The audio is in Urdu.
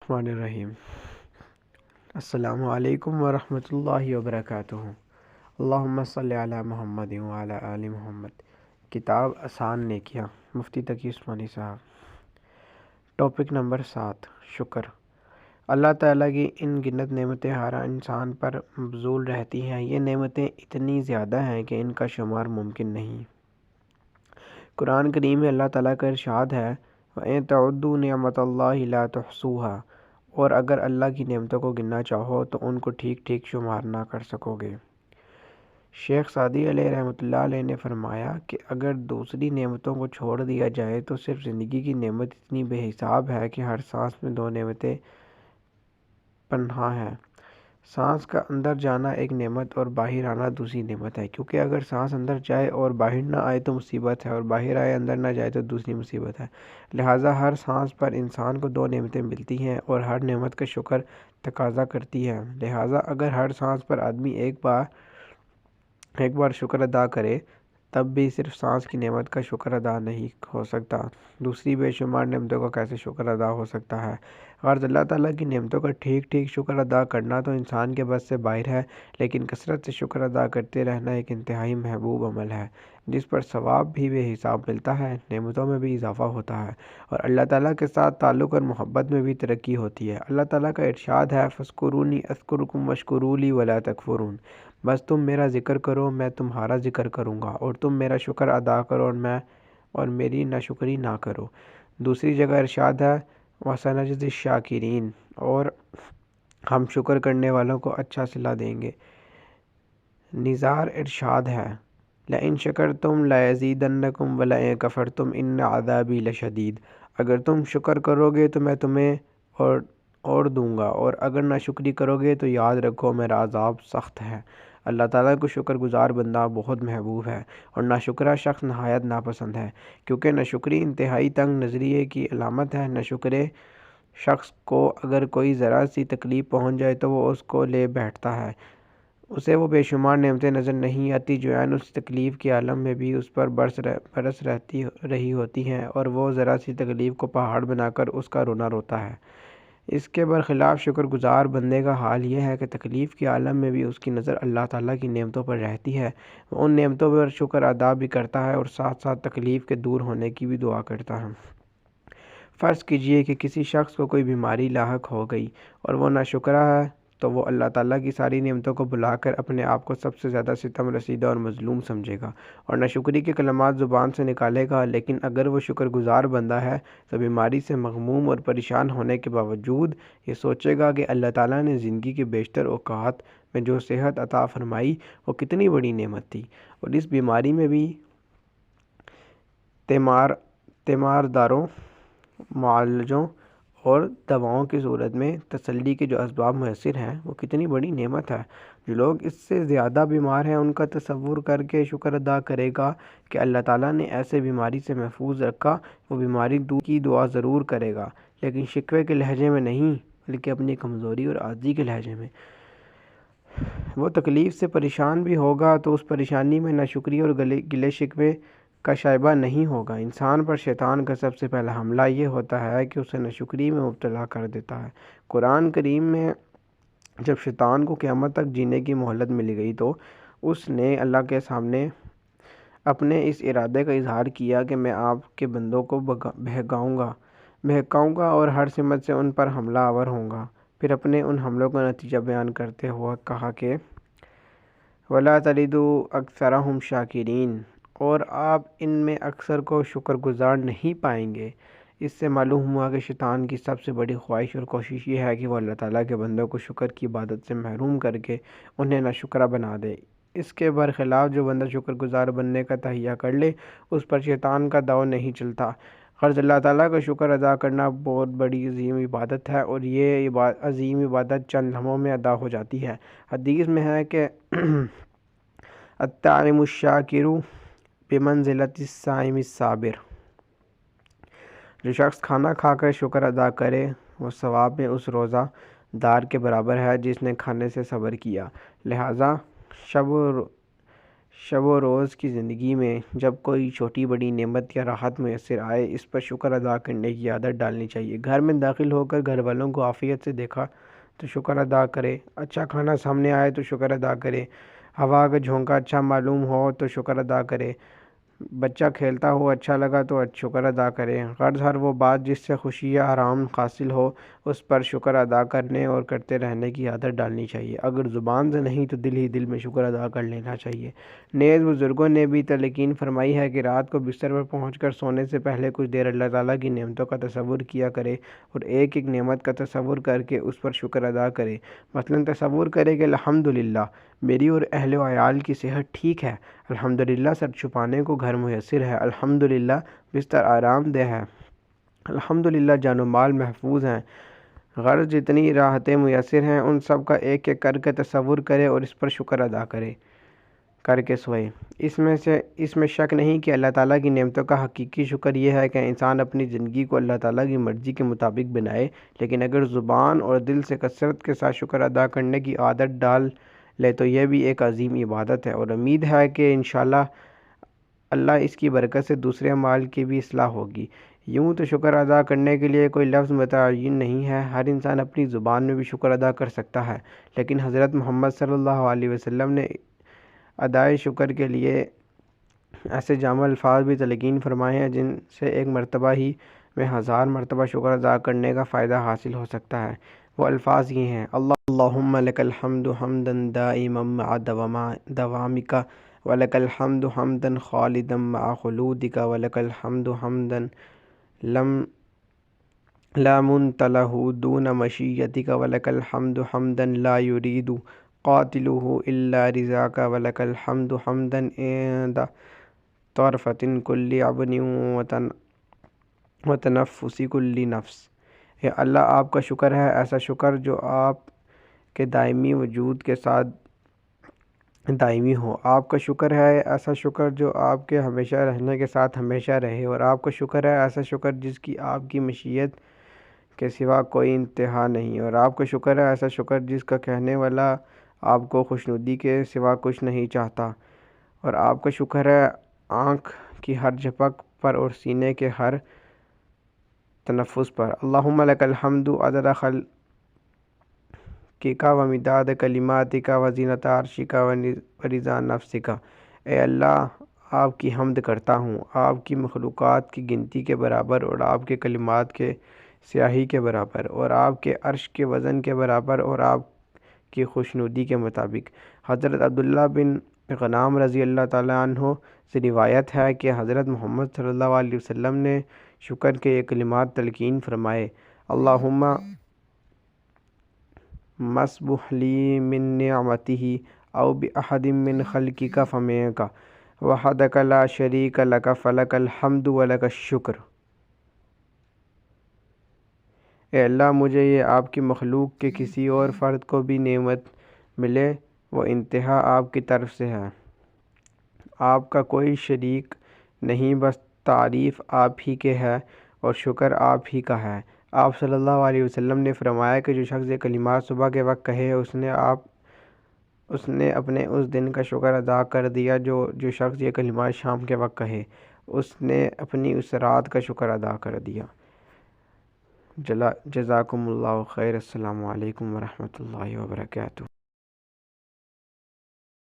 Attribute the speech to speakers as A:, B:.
A: الرحمن الرحیم۔ السلام علیکم ورحمۃ اللہ وبرکاتہ۔ اللہم صلی علی محمد وعلی آل محمد۔ کتاب آسان نیکیاں، مفتی تقی عثمانی صاحب۔ ٹاپک نمبر 7، شکر۔ اللہ تعالیٰ کی ان گنت نعمتیں ہر انسان پر مبذول رہتی ہیں۔ یہ نعمتیں اتنی زیادہ ہیں کہ ان کا شمار ممکن نہیں۔ قرآن کریم میں اللہ تعالیٰ کا ارشاد ہے وَإِن تَعُدُّوا نِعْمَتَ اللَّهِ لَا تُحْصُوهَا، اور اگر اللہ کی نعمتوں کو گننا چاہو تو ان کو ٹھیک ٹھیک شمار نہ کر سکو گے۔ شیخ سعدی علیہ رحمۃ اللہ علیہ نے فرمایا کہ اگر دوسری نعمتوں کو چھوڑ دیا جائے تو صرف زندگی کی نعمت اتنی بے حساب ہے کہ ہر سانس میں دو نعمتیں پنہاں ہیں۔ سانس کا اندر جانا ایک نعمت اور باہر آنا دوسری نعمت ہے، کیونکہ اگر سانس اندر جائے اور باہر نہ آئے تو مصیبت ہے، اور باہر آئے اندر نہ جائے تو دوسری مصیبت ہے۔ لہٰذا ہر سانس پر انسان کو دو نعمتیں ملتی ہیں اور ہر نعمت کا شکر تقاضا کرتی ہے۔ لہٰذا اگر ہر سانس پر آدمی ایک بار شکر ادا کرے تب بھی صرف سانس کی نعمت کا شکر ادا نہیں ہو سکتا، دوسری بے شمار نعمتوں کا کیسے شکر ادا ہو سکتا ہے؟ غرض اللہ تعالیٰ کی نعمتوں کا ٹھیک ٹھیک شکر ادا کرنا تو انسان کے بس سے باہر ہے، لیکن کثرت سے شکر ادا کرتے رہنا ایک انتہائی محبوب عمل ہے، جس پر ثواب بھی بے حساب ملتا ہے، نعمتوں میں بھی اضافہ ہوتا ہے، اور اللہ تعالیٰ کے ساتھ تعلق اور محبت میں بھی ترقی ہوتی ہے۔ اللہ تعالیٰ کا ارشاد ہے فَاذْكُرُونِی أَذْكُرْكُمْ وَاشْكُرُوا لِی وَلَا تَکْفُرُونِ، بس تم میرا ذکر کرو میں تمہارا ذکر کروں گا، اور تم میرا شکر ادا کرو اور میری ناشکری نہ کرو۔ دوسری جگہ ارشاد ہے وَسَنَجْزِی الشَّاکِرِینَ، اور ہم شکر کرنے والوں کو اچھا صلہ دیں گے۔ نظار ارشاد ہے لَئِن شَکَرْتُمْ لَأَزِیدَنَّکُمْ وَلَئِن کَفَرْتُمْ إِنَّ عَذَابِی لَشَدِیدٌ، اگر تم شکر کرو گے تو میں تمہیں اور دوں گا، اور اگر ناشکری کرو گے تو یاد رکھو میرا عذاب سخت ہے۔ اللہ تعالیٰ کو شکر گزار بندہ بہت محبوب ہے، اور ناشکرا شخص نہایت ناپسند ہے، کیونکہ ناشکری انتہائی تنگ نظریے کی علامت ہے۔ ناشکرے شخص کو اگر کوئی ذرا سی تکلیف پہنچ جائے تو وہ اس کو لے بیٹھتا ہے، اسے وہ بے شمار نعمتیں نظر نہیں آتی جو عین اس تکلیف کے عالم میں بھی اس پر برس رہی ہوتی ہیں، اور وہ ذرا سی تکلیف کو پہاڑ بنا کر اس کا رونا روتا ہے۔ اس کے برخلاف شکر گزار بندے کا حال یہ ہے کہ تکلیف کے عالم میں بھی اس کی نظر اللہ تعالیٰ کی نعمتوں پر رہتی ہے، وہ ان نعمتوں پر شکر ادا بھی کرتا ہے اور ساتھ ساتھ تکلیف کے دور ہونے کی بھی دعا کرتا ہے۔ فرض کیجئے کہ کسی شخص کو کوئی بیماری لاحق ہو گئی اور وہ ناشکرا ہے، تو وہ اللہ تعالیٰ کی ساری نعمتوں کو بھلا کر اپنے آپ کو سب سے زیادہ ستم رسیدہ اور مظلوم سمجھے گا اور ناشکری کے کلمات زبان سے نکالے گا۔ لیکن اگر وہ شکر گزار بندہ ہے تو بیماری سے مغموم اور پریشان ہونے کے باوجود یہ سوچے گا کہ اللہ تعالیٰ نے زندگی کے بیشتر اوقات میں جو صحت عطا فرمائی وہ کتنی بڑی نعمت تھی، اور اس بیماری میں بھی تیمارداروں، معالجوں اور دواؤں کی صورت میں تسلی کے جو اسباب میسر ہیں وہ کتنی بڑی نعمت ہے۔ جو لوگ اس سے زیادہ بیمار ہیں ان کا تصور کر کے شکر ادا کرے گا کہ اللہ تعالیٰ نے ایسے بیماری سے محفوظ رکھا، وہ بیماری دور کی دعا ضرور کرے گا، لیکن شکوے کے لہجے میں نہیں بلکہ اپنی کمزوری اور عاجزی کے لہجے میں۔ وہ تکلیف سے پریشان بھی ہوگا تو اس پریشانی میں ناشکری اور گلے شکوے کا شائبہ نہیں ہوگا۔ انسان پر شیطان کا سب سے پہلا حملہ یہ ہوتا ہے کہ اسے ناشکری میں مبتلا کر دیتا ہے۔ قرآن کریم میں جب شیطان کو قیامت تک جینے کی مہلت مل گئی تو اس نے اللہ کے سامنے اپنے اس ارادے کا اظہار کیا کہ میں آپ کے بندوں کو بہکاؤں گا اور ہر سمت سے ان پر حملہ آور ہوں گا۔ پھر اپنے ان حملوں کا نتیجہ بیان کرتے ہوئے کہا کہ وَلَا تَجِدُ أَكْثَرَهُمْ شَاكِرِينَ، اور آپ ان میں اکثر کو شکر گزار نہیں پائیں گے۔ اس سے معلوم ہوا کہ شیطان کی سب سے بڑی خواہش اور کوشش یہ ہے کہ وہ اللہ تعالیٰ کے بندوں کو شکر کی عبادت سے محروم کر کے انہیں ناشکرا بنا دے۔ اس کے برخلاف جو بندہ شکر گزار بننے کا تہیہ کر لے اس پر شیطان کا داؤ نہیں چلتا۔ غرض اللہ تعالیٰ کا شکر ادا کرنا بہت بڑی عظیم عبادت ہے، اور یہ عظیم عبادت چند لمحوں میں ادا ہو جاتی ہے۔ حدیث میں ہے کہ الطاعم الشاکر بمنزلۃ الصائم الصابر، جو شخص کھانا کھا کر شکر ادا کرے وہ ثواب میں اس روزہ دار کے برابر ہے جس نے کھانے سے صبر کیا۔ لہٰذا شب و روز کی زندگی میں جب کوئی چھوٹی بڑی نعمت یا راحت میسر آئے اس پر شکر ادا کرنے کی عادت ڈالنی چاہیے۔ گھر میں داخل ہو کر گھر والوں کو عافیت سے دیکھا تو شکر ادا کرے، اچھا کھانا سامنے آئے تو شکر ادا کرے، ہوا کا جھونکا اچھا معلوم ہو تو شکر ادا کرے، بچہ کھیلتا ہو اچھا لگا تو شکر ادا کرے، غرض ہر وہ بات جس سے خوشی یا آرام حاصل ہو اس پر شکر ادا کرنے اور کرتے رہنے کی عادت ڈالنی چاہیے۔ اگر زبان سے نہیں تو دل ہی دل میں شکر ادا کر لینا چاہیے۔ نیز بزرگوں نے بھی تلقین فرمائی ہے کہ رات کو بستر پر پہنچ کر سونے سے پہلے کچھ دیر اللہ تعالیٰ کی نعمتوں کا تصور کیا کرے اور ایک ایک نعمت کا تصور کر کے اس پر شکر ادا کرے۔ مثلا تصور کرے کہ الحمدللہ میری اور اہل و عیال کی صحت ٹھیک ہے، الحمدللہ سر چھپانے کو گھر میسر ہے، الحمدللہ بستر آرام دہ ہے، الحمدللہ جان و مال محفوظ ہیں۔ غرض جتنی راحتیں میسر ہیں ان سب کا ایک ایک کر کے تصور کرے اور اس پر شکر ادا کرے کر کے سوئے۔ اس میں شک نہیں کہ اللہ تعالیٰ کی نعمتوں کا حقیقی شکر یہ ہے کہ انسان اپنی زندگی کو اللہ تعالیٰ کی مرضی کے مطابق بنائے، لیکن اگر زبان اور دل سے کثرت کے ساتھ شکر ادا کرنے کی عادت ڈال لے تو یہ بھی ایک عظیم عبادت ہے، اور امید ہے کہ انشاءاللہ اللہ اس کی برکت سے دوسرے اعمال کی بھی اصلاح ہوگی۔ یوں تو شکر ادا کرنے کے لیے کوئی لفظ متعین نہیں ہے، ہر انسان اپنی زبان میں بھی شکر ادا کر سکتا ہے، لیکن حضرت محمد صلی اللہ علیہ وسلم نے ادائے شکر کے لیے ایسے جامع الفاظ بھی تلقین فرمائے ہیں جن سے ایک مرتبہ ہی میں 1000 مرتبہ شکر ادا کرنے کا فائدہ حاصل ہو سکتا ہے۔ وہ الفاظ یہ ہیں: اللہم لک الحمد حمدا دائما مع دوامک ولک الحمد حمدا خالدا مع خلودک ولک الحمد حمدا لا منتهى دون مشیتک ولک الحمد حمدا لا یرید قاتلہ الا رضاک ولک الحمد حمدا عند طرفۃ کل عبن وتنفس کل نفس۔ اے اللہ آپ کا شکر ہے، ایسا شکر جو آپ کے دائمی وجود کے ساتھ دائمی ہو، آپ کا شکر ہے ایسا شکر جو آپ کے ہمیشہ رہنے کے ساتھ ہمیشہ رہے، اور آپ کا شکر ہے ایسا شکر جس کی آپ کی مشیت کے سوا کوئی انتہا نہیں، اور آپ کا شکر ہے ایسا شکر جس کا کہنے والا آپ کو خوشنودی کے سوا کچھ نہیں چاہتا، اور آپ کا شکر ہے آنکھ کی ہر جھپک پر اور سینے کے ہر تنفس پر۔ اللہم لک الحمد عدد خلقک ومداد کلماتک وزینۃ عرشک ورضا نفسک۔ اے اللہ آپ کی حمد کرتا ہوں، آپ کی مخلوقات کی گنتی کے برابر اور آپ کے کلمات کے سیاہی کے برابر اور آپ کے عرش کے وزن کے برابر اور آپ کی خوشنودی کے مطابق۔ حضرت عبداللہ بن غنام رضی اللہ تعالیٰ عنہ سے روایت ہے کہ حضرت محمد صلی اللہ علیہ وسلم نے شکر کے یہ کلمات تلقین فرمائے: اللہم مسبح لی من نعمتہ او بأحد من خلقک فمنک وحدک لا شریک لک فلک الحمد ولک الشکر۔ اے اللہ مجھے یہ آپ کی مخلوق کے کسی اور فرد کو بھی نعمت ملے، وہ انتہا آپ کی طرف سے ہے، آپ کا کوئی شریک نہیں، بس تعریف آپ ہی کے ہے اور شکر آپ ہی کا ہے۔ آپ صلی اللہ علیہ وسلم نے فرمایا کہ جو شخص یہ کلمات صبح کے وقت کہے اس نے اپنے اس دن کا شکر ادا کر دیا، جو شخص یہ کلمات شام کے وقت کہے اس نے اپنی اس رات کا شکر ادا کر دیا۔ جزاکم اللہ خیر۔ السلام علیکم ورحمۃ اللہ وبرکاتہ۔